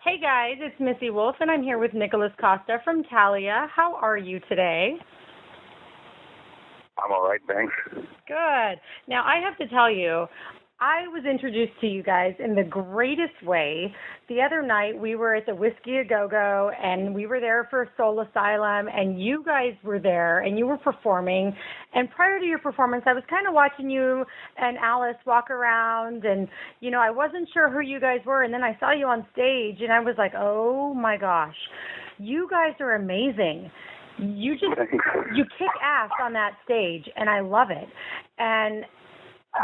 Hey guys, it's Missy Wolf, and I'm here with Nicolas Costa from Talia. How are you today? I'm all right, thanks. Good. Now, I have to tell you, I was introduced to you guys in the greatest way. The other night, we were at the Whiskey A Go-Go, and we were there for Soul Asylum, and you guys were there, and you were performing. And prior to your performance, I was kind of watching you and Alice walk around, and, I wasn't sure who you guys were, and then I saw you on stage, and I was like, oh, my gosh. You guys are amazing. You kick ass on that stage, and I love it. And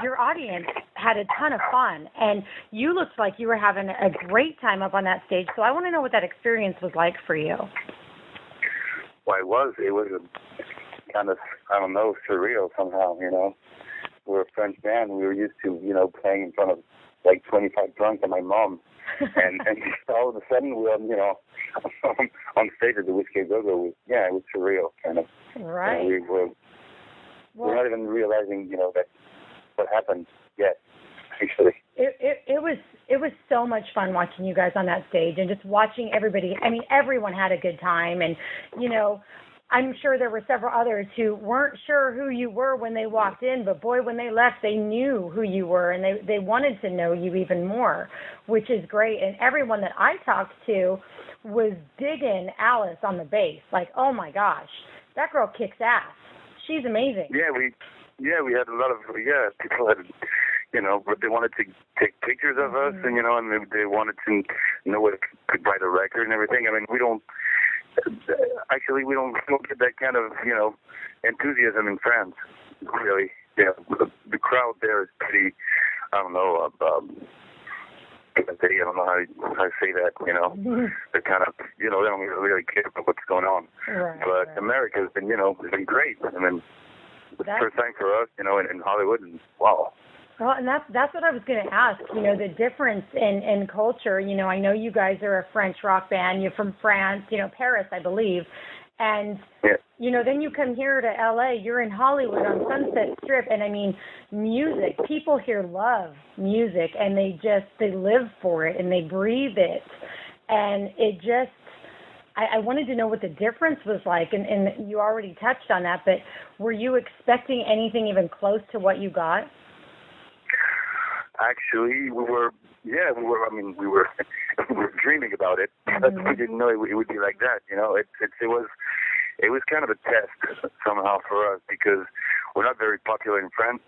your audience had a ton of fun, and you looked like you were having a great time up on that stage. So I want to know what that experience was like for you. Well, it was a kind of, surreal somehow, We're a French band. We were used to, playing in front of like 25 drunks and my mom. and all of a sudden we're on stage at the Whiskey A Go-Go. It was surreal, kind of. Right. We're not even realizing, that what happened yet, actually. It was so much fun watching you guys on that stage and just watching everybody. I mean, everyone had a good time, and I'm sure there were several others who weren't sure who you were when they walked in, but boy, when they left, they knew who you were, and they wanted to know you even more, which is great. And everyone that I talked to was digging Alice on the bass. Like, oh my gosh, that girl kicks ass. She's amazing. Yeah, we had a lot of people had, but they wanted to take pictures of us, and they wanted to know what could buy the record and everything. I mean, we don't get that kind of enthusiasm in France, really. Yeah, the crowd there is pretty. I don't know. I don't know how to say that. They're kind of they don't really care about what's going on. Right, but America's been has been great. I mean, it's the first time for us, in Hollywood, and wow. Well, and that's what I was going to ask, the difference in culture. I know you guys are a French rock band. You're from France, Paris, I believe. And, then you come here to L.A., you're in Hollywood on Sunset Strip. And, I mean, music, people here love music, and they live for it, and they breathe it. And it just, I wanted to know what the difference was like. And you already touched on that, but were you expecting anything even close to what you got? Actually, we were dreaming about it, but we didn't know it would be like that. It was kind of a test somehow for us because we're not very popular in France.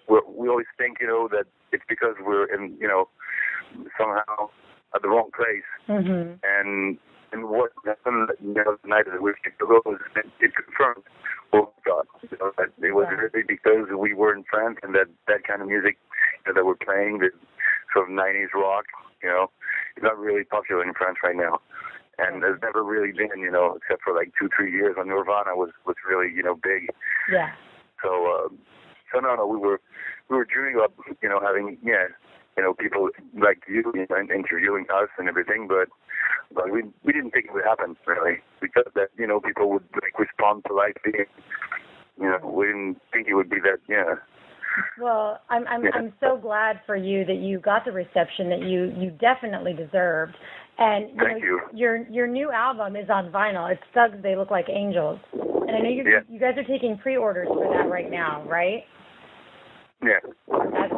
We always think, that it's because we're in, somehow at the wrong place. Mm-hmm. And what happened, the night of the Whiskey A Go-Go was it confirmed what we thought. That it was really because we were in France and that kind of music that we're playing, the sort of 90s rock, is not really popular in France right now. And there's never really been, except for like 2-3 years when Nirvana was really, big. Yeah. So no, we were dreaming of, having, people like you, interviewing us and everything, but we didn't think it would happen, really. We thought that, people would respond politely. We didn't think it would be that, Well, I'm so glad for you that you got the reception that you definitely deserved. And Thank you. Your new album is on vinyl. It's Thugs, They Look Like Angels. And I know you guys are taking pre-orders for that right now, right? Yeah.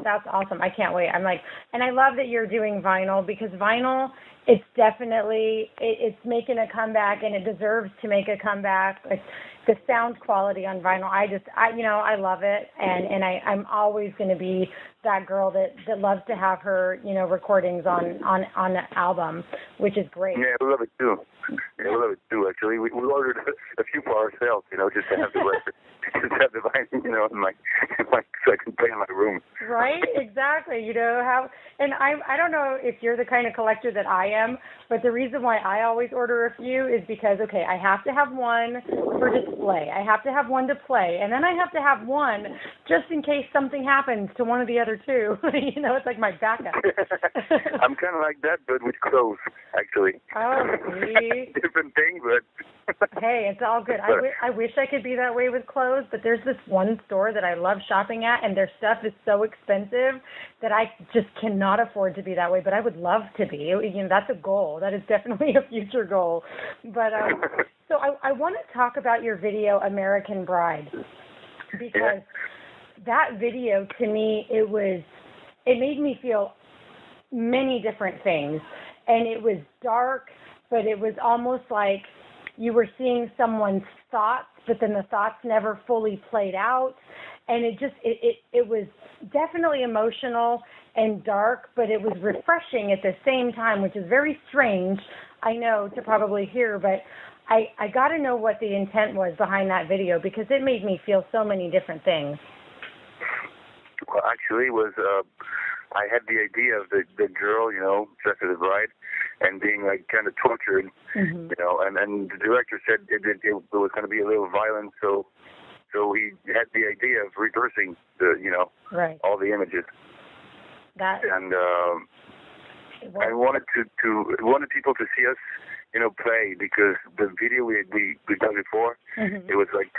That's awesome. I can't wait. And I love that you're doing vinyl because vinyl, it's definitely it's making a comeback, and it deserves to make a comeback. Like the sound quality on vinyl, I love it, and I'm always going to be that girl that loves to have her recordings on the album, which is great. Yeah, we love it too. Yeah, we love it too. Actually, we ordered a few for ourselves, just to have the record, just to have the vinyl, in my so I can play in my room. Right, exactly. And I don't know if you're the kind of collector that I am, but the reason why I always order a few is because, okay, I have to have one for display. I have to have one to play. And then I have to have one just in case something happens to one of the other two. It's like my backup. I'm kind of like that, but with clothes, actually. Oh, see? Different thing, but... Hey, it's all good. I wish I could be that way with clothes, but there's this one store that I love shopping at, and their stuff is so expensive that I just cannot afford to be that way, but I would love to be. That's a goal. That is definitely a future goal. But so I want to talk about your video, American Bride, because that video, to me, it made me feel many different things. And it was dark, but it was almost like you were seeing someone's thoughts, but then the thoughts never fully played out. And it was definitely emotional and dark, but it was refreshing at the same time, which is very strange, I know, to probably hear, but I got to know what the intent was behind that video, because it made me feel so many different things. Well, actually, it was I had the idea of the girl, dressed as a bride, and being like kind of tortured, and the director said it was going to be a little violent, so he had the idea of reversing right, all the images. And I wanted wanted people to see us, play, because the video we done before, it was like,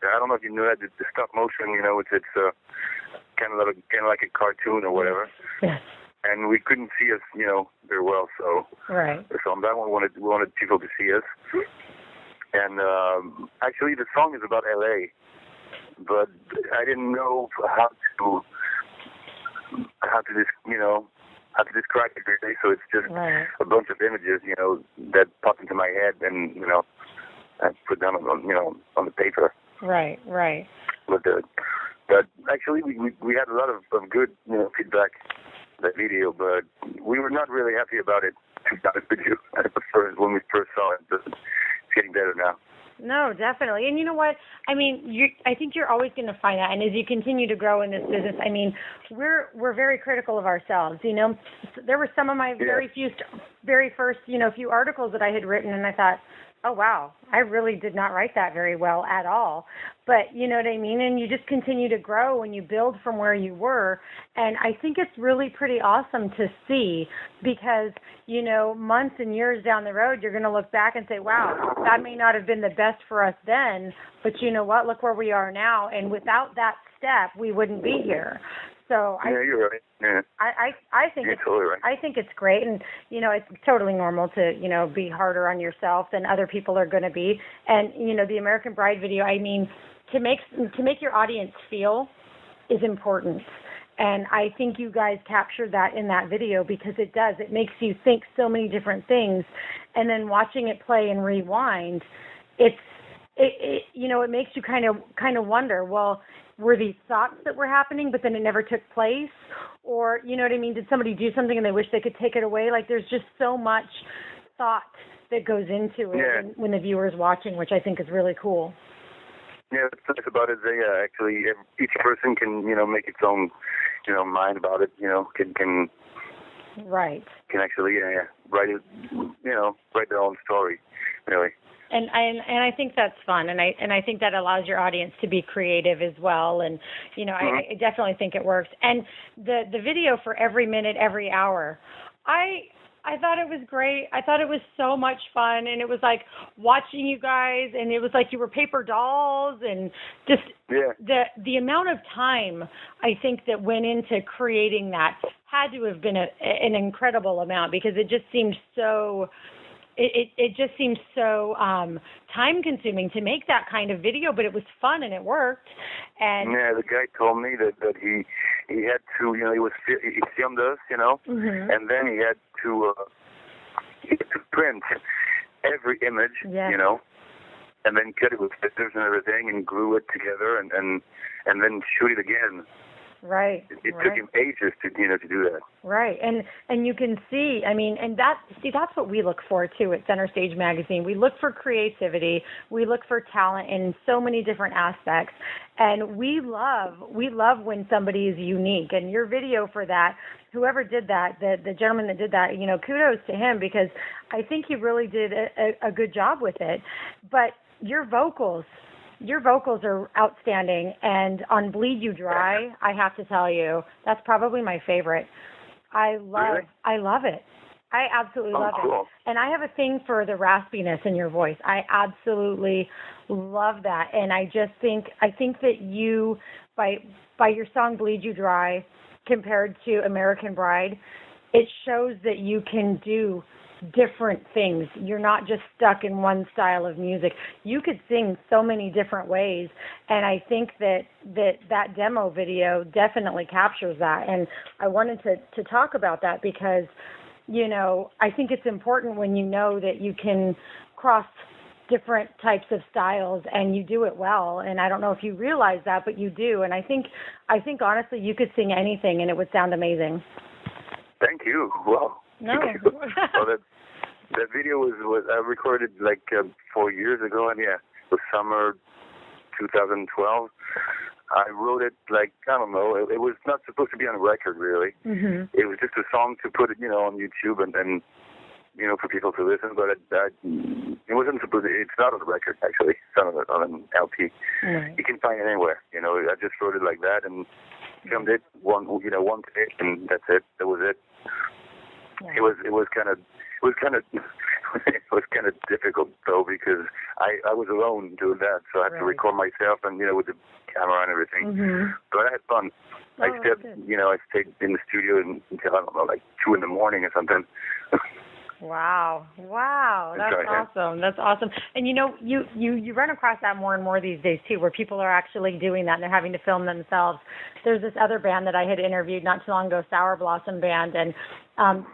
I don't know if you knew that, the stop motion, it's kind of like a cartoon or whatever. Yes. And we couldn't see us, very well. So right. So on that one, we wanted people to see us. And actually, the song is about LA, but I didn't know how to describe it really. So it's just a bunch of images, that pop into my head, and I put down on the paper. Right. Right. But actually, we had a lot of good feedback that video, but we were not really happy about it, to be honest with you, when we first saw it. But it's getting better now. No, definitely. And you know what? I mean, I think you're always going to find that. And as you continue to grow in this business, I mean, we're very critical of ourselves. There were some of my very first, few articles that I had written, and I thought, oh, wow, I really did not write that very well at all. But you know what I mean? And you just continue to grow and you build from where you were. And I think it's really pretty awesome to see, because, months and years down the road, you're going to look back and say, wow, that may not have been the best for us then, but you know what? Look where we are now. And without that step, we wouldn't be here. So you're right. Yeah. I think it's totally right. I think it's great, and it's totally normal to be harder on yourself than other people are going to be. And the American Bride video, I mean, to make your audience feel is important. And I think you guys captured that in that video, because it does. It makes you think so many different things, and then watching it play and rewind, it makes you kind of wonder, well, were these thoughts that were happening, but then it never took place? Or, you know what I mean? Did somebody do something and they wish they could take it away? Like, there's just so much thought that goes into it when the viewer's watching, which I think is really cool. Yeah, the thing about it, actually, each person can, make its own, mind about it, can right. Can actually, write it, write their own story, really. And I think that's fun, and I think that allows your audience to be creative as well. And I definitely think it works. And the video for every minute, every hour, I thought it was great. I thought it was so much fun, and it was like watching you guys, and it was like you were paper dolls, and just the amount of time I think that went into creating that had to have been an incredible amount, because it just seemed so. It just seems so time-consuming to make that kind of video, but it was fun and it worked. And the guy told me that he had to, he filmed us, and then he had to print every image, and then cut it with scissors and everything, and glue it together, and then shoot it again. Right. It took him ages to do that. Right. And you can see, I mean, and that's what we look for too at Center Stage Magazine. We look for creativity. We look for talent in so many different aspects. And we love when somebody is unique. And your video for that, whoever did that, the gentleman that did that, kudos to him, because I think he really did a good job with it. But your vocals, your vocals are outstanding. And on Bleed You Dry, I have to tell you, that's probably my favorite. I love it. I absolutely love cool. it. And I have a thing for the raspiness in your voice. I absolutely love that. And I think that you, by your song Bleed You Dry compared to American Bride, it shows that you can do different things. You're not just stuck in one style of music. You could sing so many different ways, and I think that demo video definitely captures that. And I wanted to talk about that because, I think it's important when you know that you can cross different types of styles and you do it well. And I don't know if you realize that, but you do. And I think honestly you could sing anything and it would sound amazing. Thank you. Well, no. Well, that video was I recorded like 4 years ago, and it was summer 2012. I wrote it like, I don't know, it was not supposed to be on a record really. Mm-hmm. It was just a song to put it, on YouTube and for people to listen, but it wasn't supposed to, it's not on the record actually. It's not on an LP. Right. You can find it anywhere, I just wrote it like that and filmed it one take and that's it. That was it. Yeah. It was kind of difficult though because I was alone doing that, so I had to record myself and with the camera and everything. Mm-hmm. But I had fun. I stayed in the studio until I don't know, like 2 a.m. or something. Wow, that's awesome. That's awesome. And you run across that more and more these days too, where people are actually doing that and they're having to film themselves. There's this other band that I had interviewed not too long ago, Sour Blossom Band, and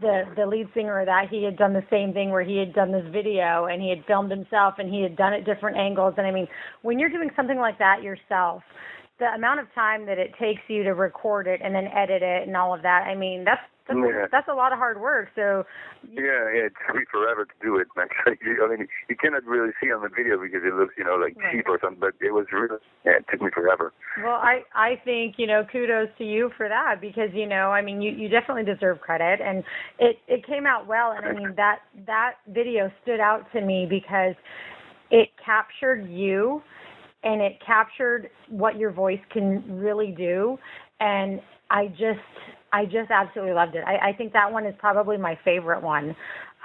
the lead singer of that, he had done the same thing where he had done this video and he had filmed himself and he had done it different angles. And I mean, when you're doing something like that yourself, the amount of time that it takes you to record it and then edit it and all of that, I mean, that's a lot of hard work. So it took me forever to do it. Actually, I mean, you cannot really see on the video because it looks, like cheap or something. But it was really, it took me forever. Well, I think kudos to you for that because I mean, you definitely deserve credit, and it came out well. And I mean that video stood out to me because it captured you. And it captured what your voice can really do, and I just absolutely loved it. I think that one is probably my favorite one.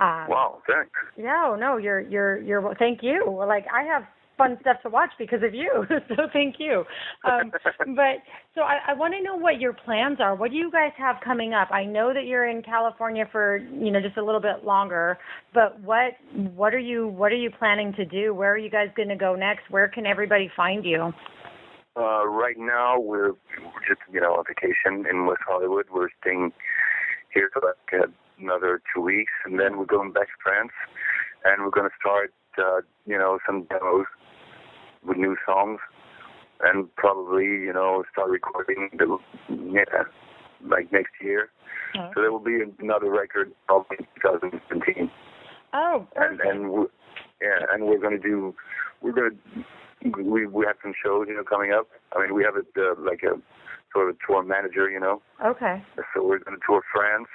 Wow, thanks. No, you're. Thank you. Like I have fun stuff to watch because of you, so thank you. But so I want to know what your plans are. What do you guys have coming up? I know that you're in California for just a little bit longer, but what are you planning to do? Where are you guys going to go next? Where can everybody find you? Right now we're just on vacation in West Hollywood. We're staying here for like another 2 weeks, and then we're going back to France, and we're going to start some demos with new songs, and probably start recording like next year. Oh. So there will be another record probably in 2017. Oh, perfect. And we're going to we have some shows coming up. I mean, we have like a sort of tour manager, Okay. So we're going to tour France,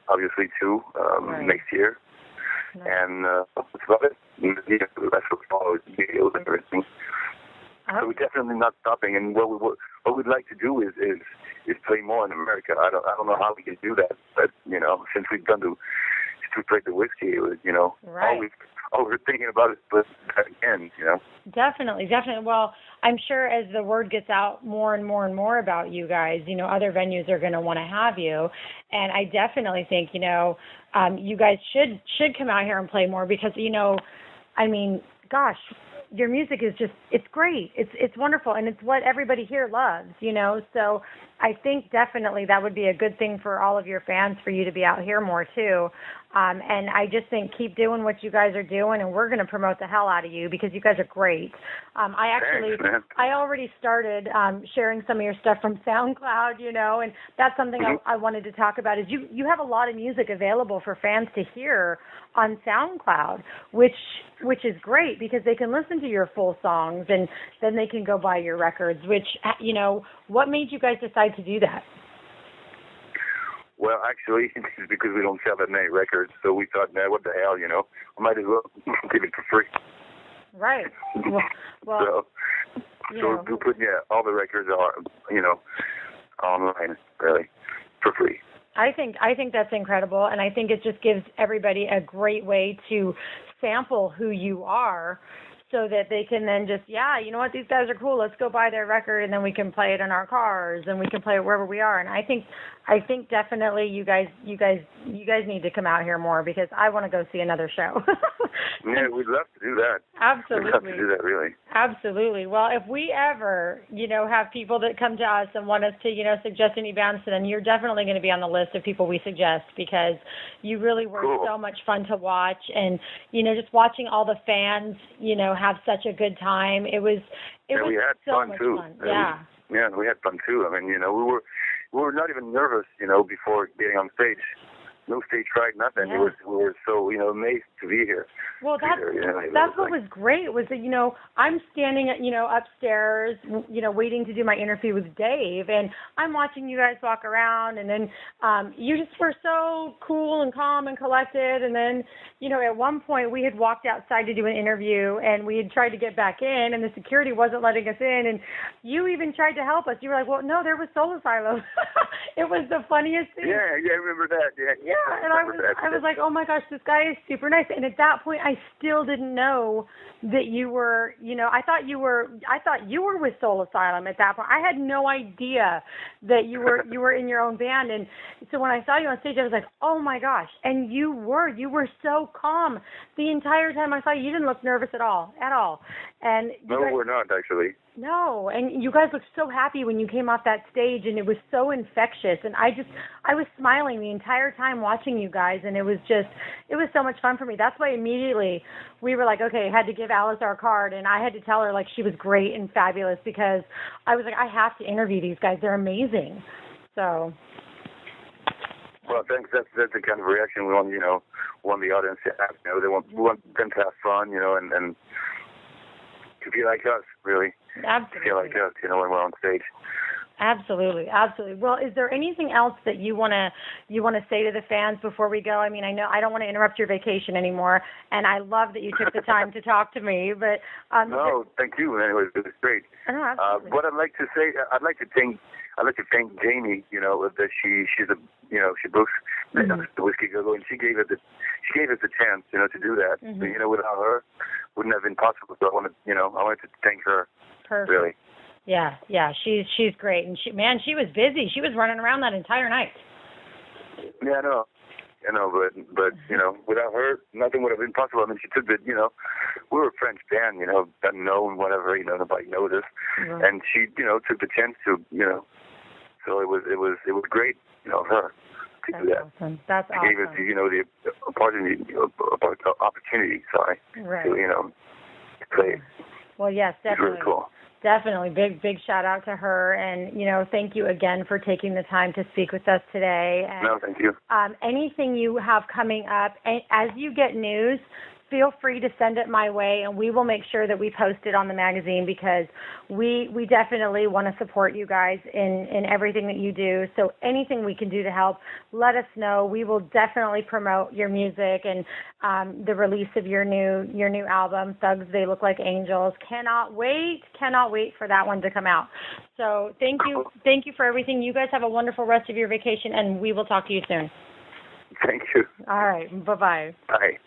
obviously too, next year. Nice. And that's about it. The rest will follow videos and everything. Okay. So we're definitely not stopping. And what we'd like to do is play more in America. I don't know how we can do that, but since we played the whiskey, it was right. all we're thinking about is but again, Definitely. Well, I'm sure as the word gets out more and more and more about you guys, other venues are going to want to have you, and I definitely think you guys should come out here and play more because I mean, gosh, your music is it's great. It's wonderful, and it's what everybody here loves, So I think definitely that would be a good thing for all of your fans for you to be out here more too. And I just think keep doing what you guys are doing, and we're going to promote the hell out of you because you guys are great. I already started sharing some of your stuff from SoundCloud, and that's something I wanted to talk about is you have a lot of music available for fans to hear on SoundCloud, which is great because they can listen to your full songs and then they can go buy your records, which, what made you guys decide to do that? Well, actually, it's because we don't sell that many records, so we thought, what the hell, we might as well give it for free. Right. Well so we put all the records are online really for free. I think that's incredible, and I think it just gives everybody a great way to sample who you are, so that they can then just, you know what, these guys are cool. Let's go buy their record, and then we can play it in our cars, and we can play it wherever we are. And I think definitely you guys need to come out here more, because I want to go see another show. Yeah, we'd love to do that. Absolutely. We'd love to do that, really. Absolutely. Well, if we ever, have people that come to us and want us to, suggest any bands to them, you're definitely going to be on the list of people we suggest, because you really were so much fun to watch. And, just watching all the fans, have such a good time. It was we had so fun much too. fun. Yeah. Yeah, we had fun too. I mean, we were not even nervous, before getting on stage. No stage fright, nothing. Yeah. We were so, amazed to be here. Well, that's what was great, was that, I'm standing upstairs, waiting to do my interview with Dave, and I'm watching you guys walk around, and then you just were so cool and calm and collected. And then, at one point we had walked outside to do an interview, and we had tried to get back in, and the security wasn't letting us in, and you even tried to help us. You were like, well, no, there was Soul Asylum. It was the funniest thing. Yeah, I remember that. Yeah, and I was like, oh my gosh, this guy is super nice. And at that point, I still didn't know that you were, I thought you were with Soul Asylum at that point. I had no idea that you were in your own band. And so when I saw you on stage, I was like, oh my gosh. And you were so calm the entire time I saw you. You didn't look nervous at all. And no, we're not actually. No, and you guys looked so happy when you came off that stage, and it was so infectious. And I was smiling the entire time watching you guys, and it was so much fun for me. That's why immediately we were like, okay, had to give Alice our card, and I had to tell her like she was great and fabulous, because I was like, I have to interview these guys. They're amazing. So. Well, thanks. That's the kind of reaction we want, want the audience to have. We want them to have fun, and to be like us, really. Absolutely. To feel like us, when we're on stage. Absolutely. Well, is there anything else that you wanna say to the fans before we go? I mean, I know I don't want to interrupt your vacation anymore, and I love that you took the time to talk to me. But no, thank you. Anyways, it was great. Absolutely. What I'd like to say, I'd like to thank Jamie. That she's a she books the Whiskey Go-Go, and she gave us the chance, to do that. Mm-hmm. So, without her, wouldn't have been possible. So I wanted to thank her. Perfect. Really. Yeah, she's great, and she was busy. She was running around that entire night. Yeah, I know, but without her, nothing would have been possible. I mean, she took the, we were a French band, unknown, whatever, nobody noticed, right. And she, took the chance to, so it was great, of her to do that. Awesome. That's awesome. She gave us, the opportunity, right. to, play. Well, yes, definitely. It's really cool. Definitely. Big shout out to her. And, thank you again for taking the time to speak with us today. And, no, thank you. Anything you have coming up, as you get news, feel free to send it my way, and we will make sure that we post it on the magazine, because we definitely want to support you guys in everything that you do. So anything we can do to help, let us know. We will definitely promote your music and the release of your new album, Thugs They Look Like Angels. Cannot wait for that one to come out. So thank you for everything. You guys have a wonderful rest of your vacation, and we will talk to you soon. Thank you. All right. Bye-bye. Bye.